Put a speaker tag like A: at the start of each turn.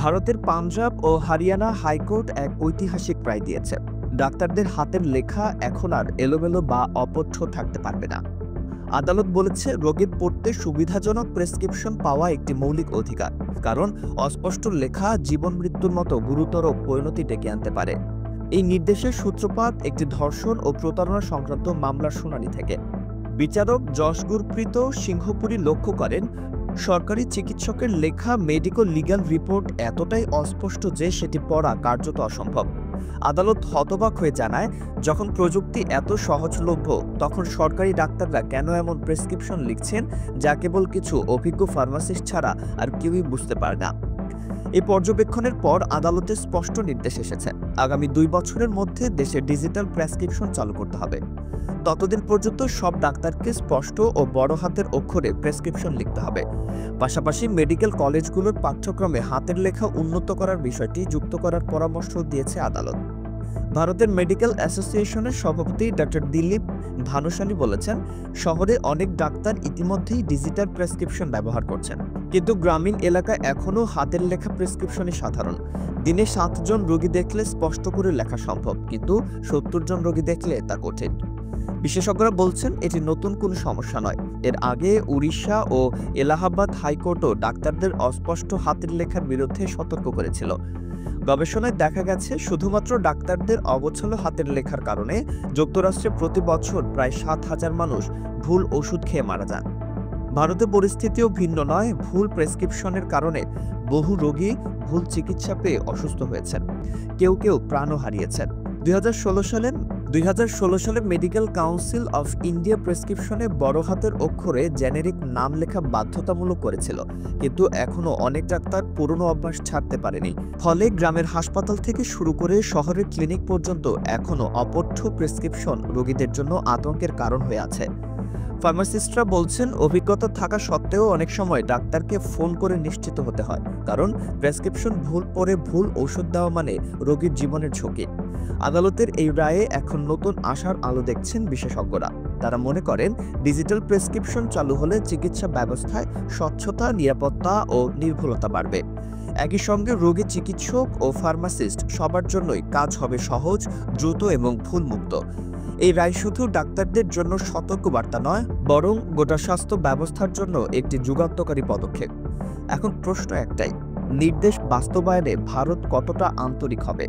A: ভারতের পাঞ্জাব ও হরিয়ানা হাইকোর্ট এক ঐতিহাসিক রায় দিয়েছে। ডাক্তারদের হাতের লেখা এখন আর এলোমেলো বা অপঠ্য থাকতে পারবে না। আদালত বলেছে, রোগীর পড়তে সুবিধাজনক প্রেসক্রিপশন পাওয়া একটি মৌলিক অধিকার, কারণ অস্পষ্ট লেখা জীবন মৃত্যুর মতো গুরুতর পরিণতি ডেকে আনতে পারে। এই নির্দেশের সূত্রপাত একটি ধর্ষণ ও প্রতারণা সংক্রান্ত মামলার শুনানি থেকে। বিচারক যশ গুরপ্রীত সিংহপুরী লক্ষ্য করেন, সরকারি চিকিৎসকের লেখা মেডিকো লিগ্যাল রিপোর্ট এতটাই অস্পষ্ট যে সেটি পড়া কার্যত অসম্ভব। আদালত হতবাক হয়ে জানায়, যখন প্রযুক্তি এত সহজলভ্য, তখন সরকারি ডাক্তাররা কেন এমন প্রেসক্রিপশন লিখছেন যা কেবল কিছু অভিজ্ঞ ফার্মাসিস্ট ছাড়া আর কেউই বুঝতে পারে না। এই পর্যবেক্ষণের পর আদালতের স্পষ্ট নির্দেশ এসেছে, আগামী 2 বছরের মধ্যে দেশে ডিজিটাল প্রেসক্রিপশন চালু করতে হবে। ততদিন পর্যন্ত সব ডাক্তারকে স্পষ্ট ও বড় হাতের অক্ষরে প্রেসক্রিপশন লিখতে হবে। পাশাপাশি মেডিকেল কলেজগুলোর পাঠ্যক্রমে হাতের লেখা উন্নত করার বিষয়টি যুক্ত করার পরামর্শ দিয়েছে আদালত। ভারতের মেডিকেল অ্যাসোসিয়েশনের সভাপতি ডক্টর দিলীপ ভানুশালী বলেছেন, শহরে অনেক ডাক্তার ইতিমধ্যেই ডিজিটাল প্রেসক্রিপশন ব্যবহার করছেন, কিন্তু গ্রামীণ এলাকায় এখনও হাতের লেখা প্রেসক্রিপশনই সাধারণ। দিনে 7 জন রোগী দেখলে স্পষ্ট করে লেখা সম্ভব, কিন্তু 70 জন রোগী দেখলে তা কঠিন। বিশেষজ্ঞরা বলছেন, এটি নতুন কোনো সমস্যা নয়। এর আগে উড়িষ্যা ও এলাহাবাদ হাইকোর্টও ডাক্তারদের অস্পষ্ট হাতের লেখার বিরুদ্ধে সতর্ক করেছিল। গবেষণায় দেখা গেছে, শুধুমাত্র ডাক্তারদের অগোছালো হাতের লেখার কারণে যুক্তরাষ্ট্রে প্রতি বছর প্রায় 7,000 মানুষ ভুল ওষুধ খেয়ে মারা যান। ভারতে পরিস্থিতিও ভিন্ন নয়। ভুল প্রেসক্রিপশনের কারণে বহু রোগী ভুল চিকিৎসা পেয়ে অসুস্থ হয়েছেন, কেউ কেউ প্রাণও হারিয়েছেন। 2016 সালে মেডিকেল কাউন্সিল অফ ইন্ডিয়া প্রেসক্রিপশনে বড় হাতের অক্ষরে জেনেরিক নাম লেখা বাধ্যতামূলক করেছিল, কিন্তু এখনও অনেক ডাক্তার পুরনো অভ্যাস ছাড়তে পারেনি। ফলে গ্রামের হাসপাতাল থেকে শুরু করে শহরের ক্লিনিক পর্যন্ত এখনও অপঠ্য প্রেসক্রিপশন রোগীদের জন্য আতঙ্কের কারণ হয়ে আছে। ফার্মাসিস্টরা বলছেন, অভিজ্ঞতা থাকা সত্ত্বেও অনেক সময় ডাক্তারকে ফোন করে নিশ্চিত হতে হয়, কারণ প্রেসক্রিপশন ভুল পড়ে ভুল ওষুধ দেওয়া মানে রোগীর জীবনের ঝুঁকি। আদালতের এই রায়ে এখন নতুন আশার আলো দেখছেন বিশেষজ্ঞরা। তারা মনে করেন, ডিজিটাল প্রেসক্রিপশন চালু হলে চিকিৎসা ব্যবস্থায় স্বচ্ছতা, নিরাপত্তা ও নির্ভুলতা বাড়বে। একই সঙ্গে রোগী, চিকিৎসক ও ফার্মাসিস্ট সবার জন্যই কাজ হবে সহজ, দ্রুত এবং ভুলমুক্ত। এই রায় শুধু ডাক্তারদের জন্য সতর্কবার্তা নয়, বরং গোটা স্বাস্থ্য ব্যবস্থার জন্য একটি যুগান্তকারী পদক্ষেপ। এখন প্রশ্ন একটাই, নির্দেশ বাস্তবায়নে ভারত কতটা আন্তরিক হবে?